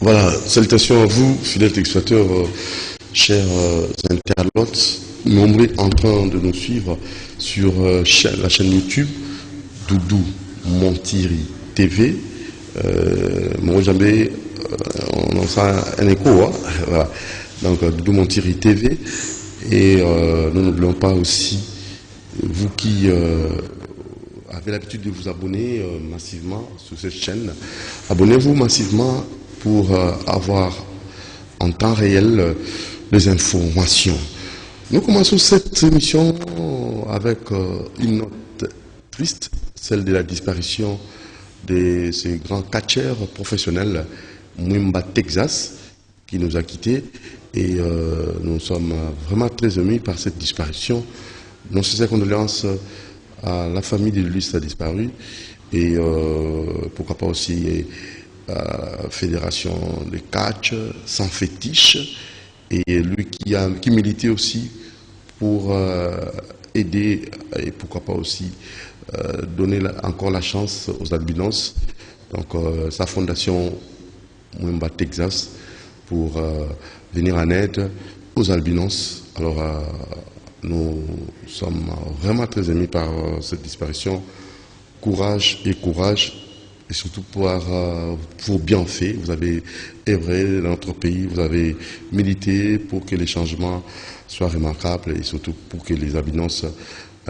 Voilà, salutations à vous, fidèles téléspectateurs, chers internautes, nombreux en train de nous suivre sur la chaîne YouTube Doudou Montiri TV. Moi, jamais, on en sent un écho, hein? Voilà. Donc, Doudou Montiri TV. Et nous n'oublions pas aussi, vous qui avez l'habitude de vous abonner massivement sur cette chaîne, abonnez-vous massivement pour avoir en temps réel les informations. Nous commençons cette émission avec une note triste, celle de la disparition de ce grand catcheur professionnel, Mwimba Texas, qui nous a quittés. Et nous sommes vraiment très émus par cette disparition. Nos sincères condoléances à la famille de lui qui a disparu. Et pourquoi pas aussi fédération de catch sans fétiche, et lui qui militait aussi pour aider et pourquoi pas aussi donner encore la chance aux albinos. Donc sa fondation Mwimba Texas pour venir en aide aux albinos. Alors nous sommes vraiment très émus par cette disparition. Courage et courage. Et surtout pour bien fait, vous avez œuvré dans notre pays, vous avez milité pour que les changements soient remarquables et surtout pour que les albinos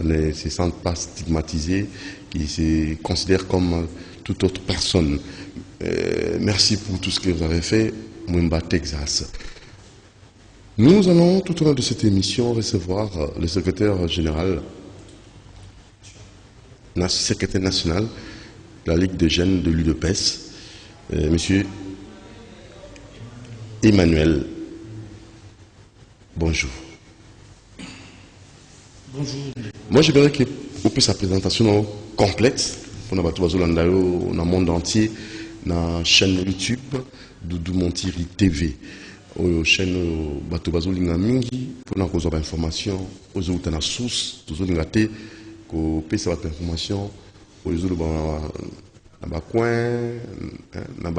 ne se sentent pas stigmatisés, qu'ils se considèrent comme toute autre personne. Merci pour tout ce que vous avez fait, Mwimba Texas. Nous allons tout au long de cette émission recevoir le secrétaire général, secrétaire national, la Ligue des jeunes de l'UDPS, Monsieur Emmanuel. Bonjour. Bonjour. Moi, je voudrais que vous puissiez sa présentation complète pour le monde entier, dans la chaîne YouTube Doudou Montiri TV. La chaîne Batobazo Linga Mingi, pour nous avoir information, aux autres na source, tous les gâtés, qu'on puisse avoir information. Aux autres, dans coin, dans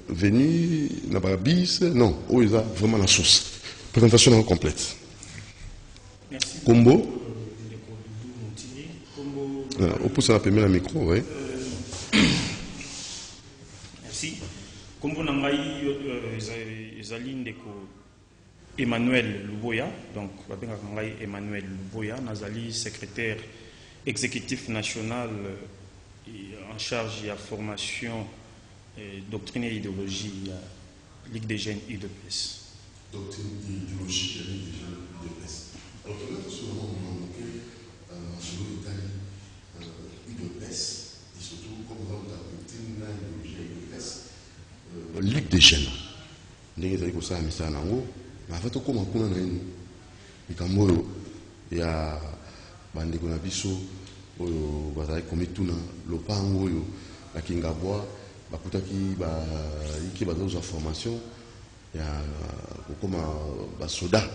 venu, dans bis, non, où ils ont vraiment la source. Présentation complète. Merci. Combo. On pousse à la première micro, oui. Merci. Combo Nangai, Ezali Ndeko Emmanuel Luboya, donc Emmanuel Luboya, Nazali secrétaire exécutif national en charge de la formation, doctrine et idéologie, Ligue des jeunes UDPS. Doctrine et idéologie, Ligue des jeunes UDPS. Alors, là, souvent, on a manqué UDPS, et surtout, comme on a la doctrine et idéologie UDPS, Ligue des jeunes. Nous avons ça, mais ça, mais en fait, comment on a il y a bandeko na biso oyo bazali komituna lopango oyo na Kingabwa bakutaki iki bazo formation ya kokoma basoda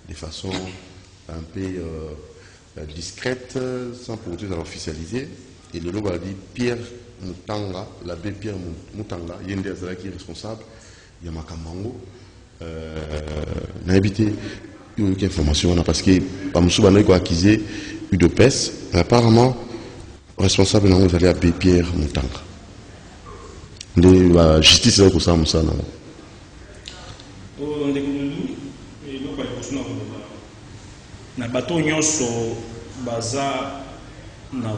de façon un peu discrète sans pour autant l'officialiser. Et le logo a dit Pierre Moutanga, l'abbé Pierre Moutanga, yende azalaki responsable ya makambango na habité une information parce que Pamsou Banoïko a accusé UDPS, mais apparemment responsable non vous allez appeler Pierre Moutanga. La justice est pour ça Moussa non. Na bato nyonso baza na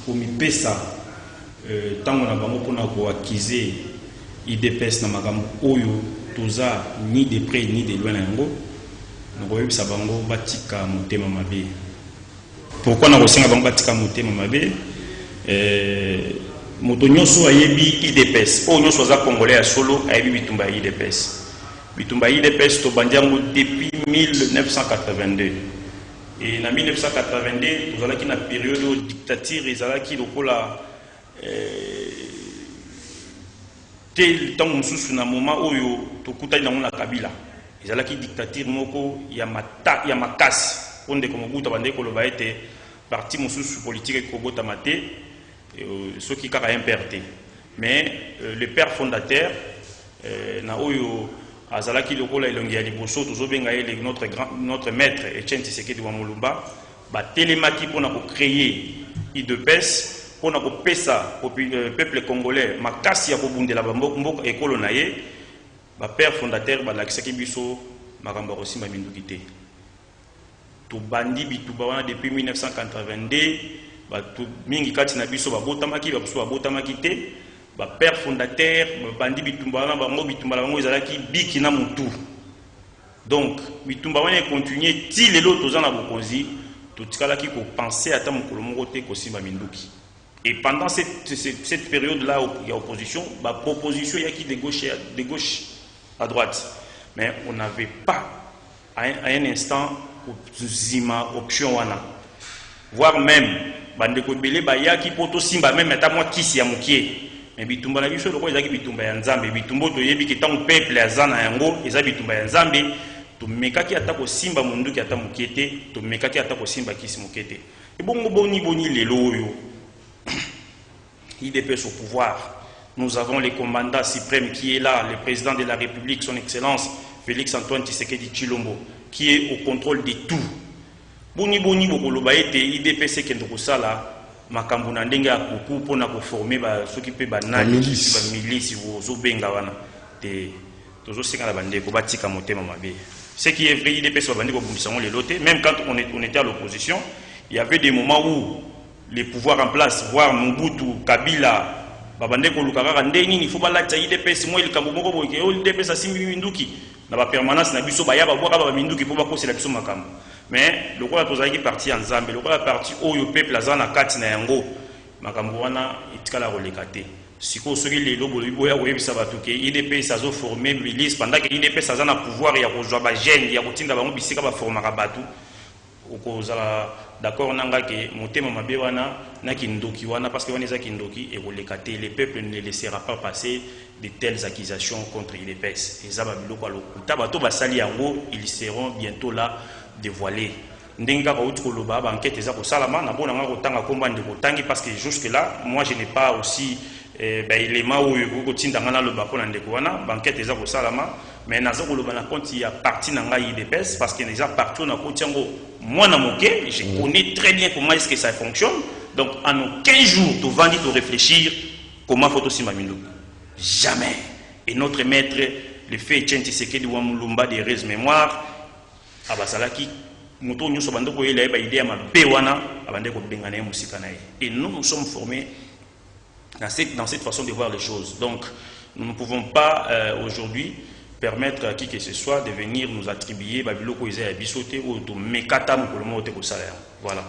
komipesa tango na bango pona ko accuser UDPS na makambo oyo toza ni de près ni de loin na yango. Nakoyebisa bango batika motema mabe. Pourquoi nakosenga bango batika motema mabe? Moto nyonso ayebi UDPS. O nyonso aza congolais ya solo ayebi bitumba ya UDPS. Bitumba ya UDPS to bandiango depuis 1982. Et en 1982, nous allons une période de dictature, ils allaient qui lokola tel temps mususu na moment oyo tokuta na mona Kabila. Ils allaient qui dictature moko ya makasi. Onde comme buta bande ko loba ete parti mususu politique ko bota maté ceux qui kaka imperté. Mais le père fondateur na oyo azalaki lokola elongi ya liboso tozobenga ye notre maître Etienne Tshisekedi wa Mulumba batelemaki mpona kocréer IDPES mpona kopesa peuple congolais makasi ya kobundela mboka ekolo na ye bapère fondateur balakisaki biso makambo ya kosimba minduki te tobandi bituba wana depuis 1982 bato mingi kati na biso babotamaki bapusu babotamaki te bapère fondateur babandi bitumba wana bango bitumba na bango ezalaki biki na mutu donc bitumba wana ekontinue ti lelo toza na bokonzi totikalaki kopense ata mokolo moko te kosimba minduki. Et pendant cette période-là, il y a opposition, la proposition, il y a qui de gauche à droite. Mais on n'avait pas, à un instant, option. Voire même, bandeko belé, il y a qui poto simba, même à moi qui s'y a moukié. Mais bitumba la biso, il y a qui bitumba ya nzambe, bitumbo to yebi ki tant peuple ya zana yango, eza bitumba ya nzambe, to mekaki atako simba mundu ki ata moukiete, to mekaki atako simba ki si moukiete. Et bongo boni lelo yo. IDPS au pouvoir. Nous avons le commandant suprême qui est là, le président de la République, son Excellence Félix Antoine Tshisekedi Tshilombo, qui est au contrôle de tout. Boni bokoloba ete IDPS kendo sala makambo na ndenge ya kuku pona ko former ba soki pe ba nani ba milice zo benga wana te tozo sika na bande ko batika motema mabe. Ce qui est vrai, IDPS ba bande ko bundisa les lotés, même quand on était à l'opposition, il y avait des moments où les pouvoirs en place, voire Mobutu, Kabila, babande ko lukaka ndeni il faut ba la IDPS moi il kambo moko boke IDPS asimbi minduki na ba permanence na biso ba ya ba boka ba minduki po ba kosela biso makambo. Mais le roi tozaki parti en Zambie, le roi parti oyo peuple azana kati na yango makambo wana itikala rolekate. Siko soki lelo bolo boya oyebisa bato ke IDPS azo former milice pendant que IDPS azana pouvoir ya kozwa ba jeune ya kotinda bango bisika ba formaka bato. Okozala d'accord nanga ke motema mabe wana na kindoki wana parce que wana eza kindoki et rolekate le peuple ne laissera pas passer de telles accusations contre IDPS. Et ça va biloko lokuta bato basali yango ils seront bientôt là dévoilés. Ndenga ka outi koloba ba enquête eza ko salama na bona nga kotanga komba ndeko tangi parce que jusque là moi je n'ai pas aussi élément où ko tinda ngana lo ba pona ndeko wana ba enquête eza ko salama mais nazo koloba na compte ya parti na nga IDPS parce que déjà partout na ko tiango moi na moké je connais très bien comment est-ce que ça fonctionne donc en aucun jour tu vandi de réfléchir comment faut aussi mamino jamais. Et notre maître le fait Etienne Tshisekedi wa Mulumba des res mémoire abasalaki moto nyuso bandoko yele ba idée ma bewana abande ko bengana musika na et nous sommes formés dans cette façon de voir les choses. Donc nous ne pouvons pas aujourd'hui permettre à qui que ce soit de venir nous attribuer babiloko izaya bisoté ou to mekata mukolomo te ko salaire. Voilà.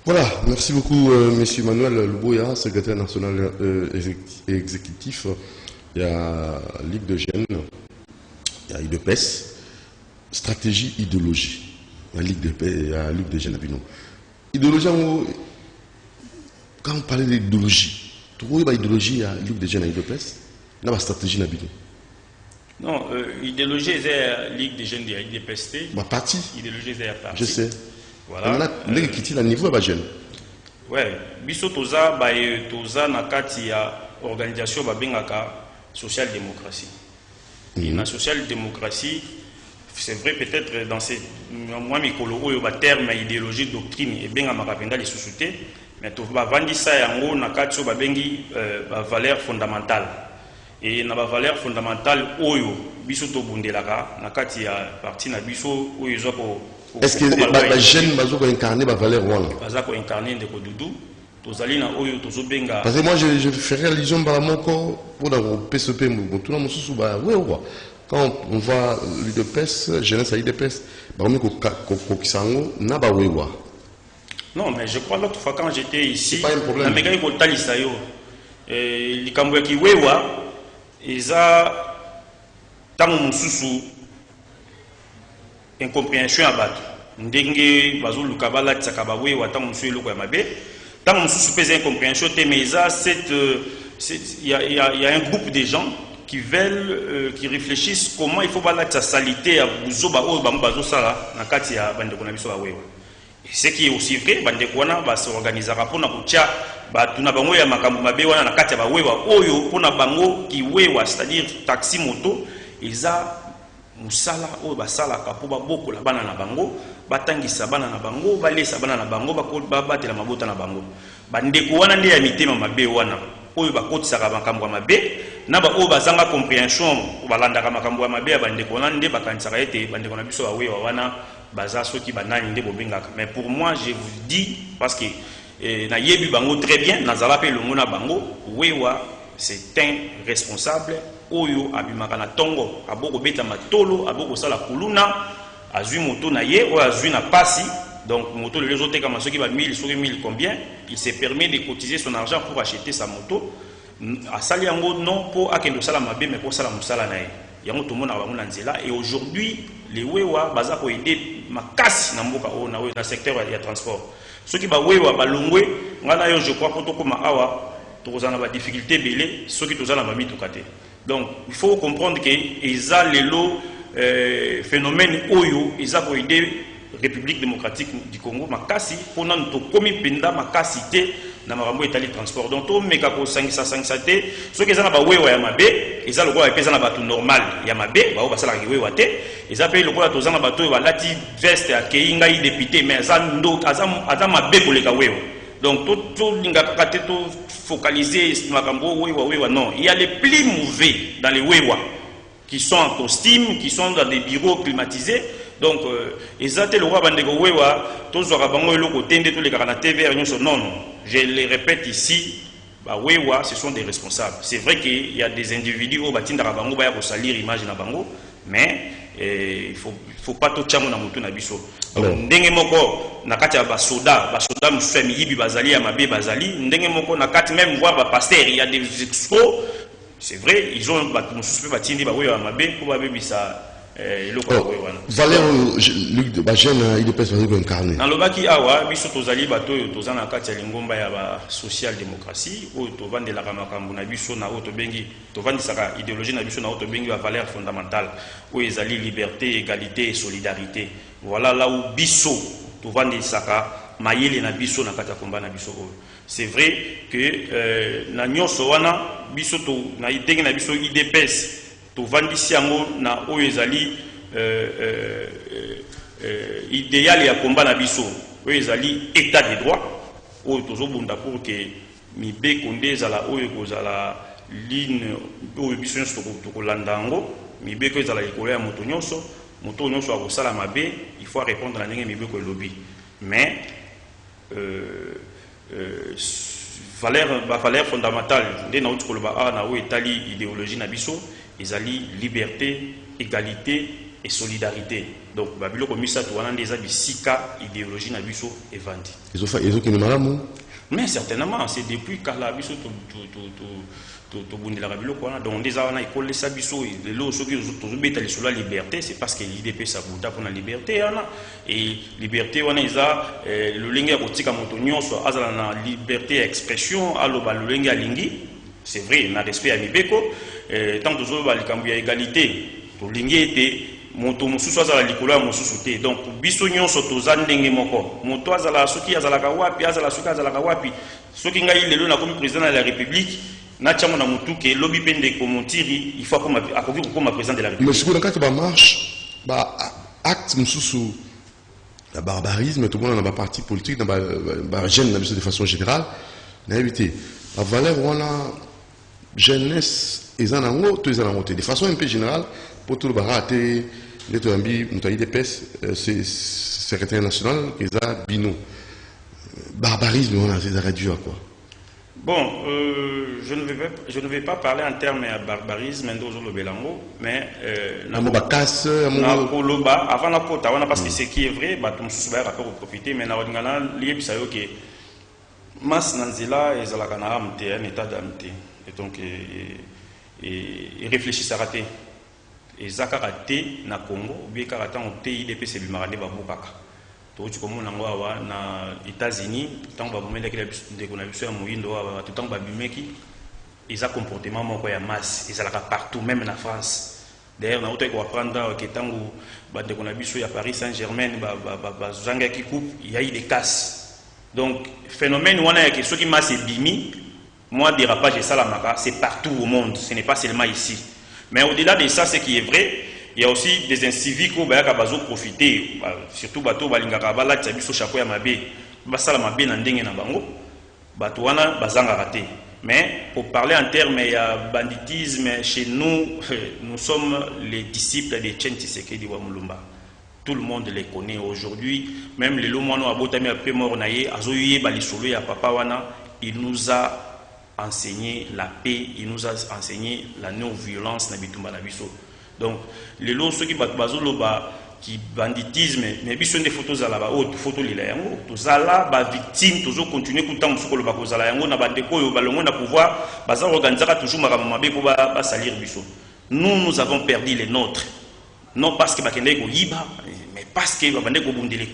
Voilà, merci beaucoup monsieur Manuel Luboya, secrétaire national exécutif. Il y a Ligue de Jeunes, il y a IDPES. Stratégie, idéologie. La Ligue des Jeunes Abino. Idéologie, quand on parle d'idéologie, tu vois l'idéologie, la Ligue des Jeunes IDPES, il y a une stratégie Nabino. Non, idéologie, c'est la Ligue des Jeunes de IDPST. Ma partie. Idéologie, c'est la partie. Je sais. Voilà. On a quitté le niveau de jeune. Ouais. Biso toza, na kati ya organisation babengaka social-démocratie. Et la social-démocratie, c'est vrai peut-être dans ces moi mikolo oyo ba terme idéologie doctrine et benga makapenda les sociétés mais to ba vandisa yango na kati ba bengi ba valeur fondamentale et na ba valeur fondamentale oyo biso to bundelaka na kati ya parti na biso oyo zoko est-ce que ba jeune bazo ko incarner ba valeur wana baza ko incarner ndeko dudu tozali na oyo tozo benga parce que moi je ferai allusion par mon corps pour dans PCP tout na mususu ba ouais quoi. Quand on voit l'IDPES, jeunesse à l'IDPES, non, mais je crois l'autre fois quand j'étais ici, c'est pas un problème. Incompréhension à battre. Ndenge bazo lukabala tsakabawe wa tango musu eloko ya mabe. Tango musu pèse incompréhension te mais ça il y a un groupe de gens qui veulent, qui réfléchissent comment il faut balater sa salité à Bouzoba ou Bambazo Sala, na kati ya bande konabiso awewa. Ce qui est aussi vrai, bandeko wana ba s'organisera pour na kutia ba tuna bango ya makambo mabe wana na kati ya ba wewa oyo pona bango ki wewa, c'est-à-dire taxi moto eza musala oyo basalaka po babokola bana na bango, batangisa bana na bango, balesa bana na bango, babatela mabota na bango. Bandeko wana nde ya mitema mabe wana oyo bakotisaka makambo ya mabe na ba oyo bazanga compréhension balandaka makambo ya mabe ya bandeko wana nde bakanisaka ete bandeko na biso bawewa wana baza soki banani nde bobengaka. Mais pour moi je vous dis, parce que na yebi bango très bien, nazala pe longo na bango, wewa c'est un responsable oyo abimaka na tongo, aboko beta matolo, aboko sala kuluna, azui moto na ye, oyo azui na pasi. Donc moto les autres comme ceux qui va 1000, sur 1000 combien, il se permet de cotiser son argent pour acheter sa moto. A sali yango non pour akendo sala mabe mais pour sala musala na ye. Yango tout le monde a bango na nzela. Et aujourd'hui les wewa baza ko aider makasi na mboka o na we na secteur ya transport. Ceux qui ba wewa balongwe ngana yo je crois poto koma awa tozana ba difficulté belé, ceux qui tozana ba mitukate. Donc il faut comprendre que eza lelo phénomène oyo eza ko aider République démocratique du Congo makasi pona nto komi penda makasi te na makambo etali transport. Donc to meka ko sangisa te so ke za na ba wewa ya mabe eza lokola epeza na bato normal ya mabe ba basala ki wewa te eza pe lokola to za na bato ba lati veste ya keinga i député mais aza mabe koleka wewa. Donc to linga kaka te to focaliser makambo wewa non, il y a les plus mauvais dans les wewa qui sont en costume, qui sont dans des bureaux climatisés. Donc, exactement le roi bandego wewa, tous les bango eloko tende tous les garana TV non, je le répète ici, bah wewa, ce sont des responsables. C'est vrai qu'il y a des individus au batinda bango ba ya salir image na bango, mais il faut pas tout chamo na mutu na biso. Ndenge moko na kati ya basoda musemi yibi bazali ya mabe bazali, ndenge moko na kati même voir ba pasteur, il y a des expos. C'est vrai, ils ont mususu batindi ba wewa mabe ko ba bebisa Valère, Luc de Bagène, il est presque incarné. Dans le baki awa, biso tozali bato yo tozana kati ya lingomba ya ba social démocratie, o to vandela makambo na biso na o to bengi, to vandisaka idéologie na biso na o to bengi ba valeur fondamentale, o ezali liberté, égalité et solidarité. Voilà là où biso to vandisaka mayele na biso na kati ya komba na biso o. C'est vrai que na nyoso wana biso to na idenge na biso IDPS to vandisi yango na oyo ezali idéal ya komba na biso oyo ezali état de droit oyo tozobunda pour que mibeko nde ezala oyo kozala ligne oyo biso nyonso tokolanda yango, mibeko ezala likolo ya moto nyonso akosala mabe, il faut répondre na ndenge mibeko elobi. Mais valeur fondamentale nde nauti koloba awa na oyo etali idéologie na biso ezali liberté, égalité et solidarité. Donc babilo komisa to wana ndeza bisika idéologie na biso evandi. Ils ont qui malamu. Mais certainement c'est depuis kala biso to bundela babilo kwana donc ndeza wana ikole sa biso le lo soki to beta sur la liberté, c'est parce que l'IDP ça bunda pour la liberté wana et liberté wana iza le linga kotika moto nyonso azala na liberté d'expression aloba le linga lingi. C'est vrai, na respect à mibeko tant que ba likambu ya égalité to lingi ete moto mususu azala likolo ya mususu te. Donc biso nyonso toza ndenge moko, moto azala soki azalaka wapi azala soki azalaka wapi, soki ngai lelo na comme président de la République na tchamo na mutu ke lobby pende ko montiri, il faut comme akoki comme président de la République. Mais ce que quand ba marche ba acte mususu la barbarisme tout le monde dans ba parti politique dans ba jeune de façon générale na éviter la valeur on a jeunesse et zanango tous les anango de façon un peu générale pour tout le baraté les toambi mutaï des pes c'est secrétaire national qui a bino barbarisme on a c'est réduit à quoi. Bon, je ne vais pas parler en termes de barbarisme, mais avant la côte, parce que ce qui est vrai, tout le monde peut profiter, mais dans le Mas Nanzila et Zalakana amte un état d'amte. Et donc, il réfléchit à rater. Et Zakaraté na Congo, ou bien Karata ont TIDP, c'est Bimarade Babukaka. Tu comme on a na États-Unis, tant que vous mettez des connexions à Moïndo, tout temps que vous mettez, ils ont comportement mon quoi masse, ils sont partout, même en France. D'ailleurs, on a apprendre que tant qu'on a vu sur Paris Saint-Germain, qui coupe, il y a eu des casses. Donc, phénomène, on a que ceux qui m'a bimi, moi, dérapage et salamaka, c'est partout au monde, ce n'est pas seulement ici. Mais au-delà de ça, ce qui est vrai, il y a aussi des inciviques qui ont profité, surtout bateau balingaka bala tsabiso chapeau ya mabe, basala mabe na ndenge na bango, bato wana bazanga raté. Mais pour parler en termes de banditisme, chez nous, nous sommes les disciples de Etienne Tshisekedi wa Mulumba. Tout le monde les connaît aujourd'hui. Même les Lomano Abotami a peu mort naïe, Azoye Balisolo ya Papa Wana, il nous a enseigné la paix, il nous a enseigné la non-violence na bitumba na biso. Donc, les lots ceux qui bazolo qui banditisme, mais biso des photos à la haute photo les yango, tous là ba victime, toujours continuer tout temps sur le bakoza la yango na bandeko yo balongo na pouvoir, baza organiser toujours makamamabe pour ba salir biso. Nous avons perdu les nôtres. Non parce que bakende ko yiba, mais parce que ba bandeko bundele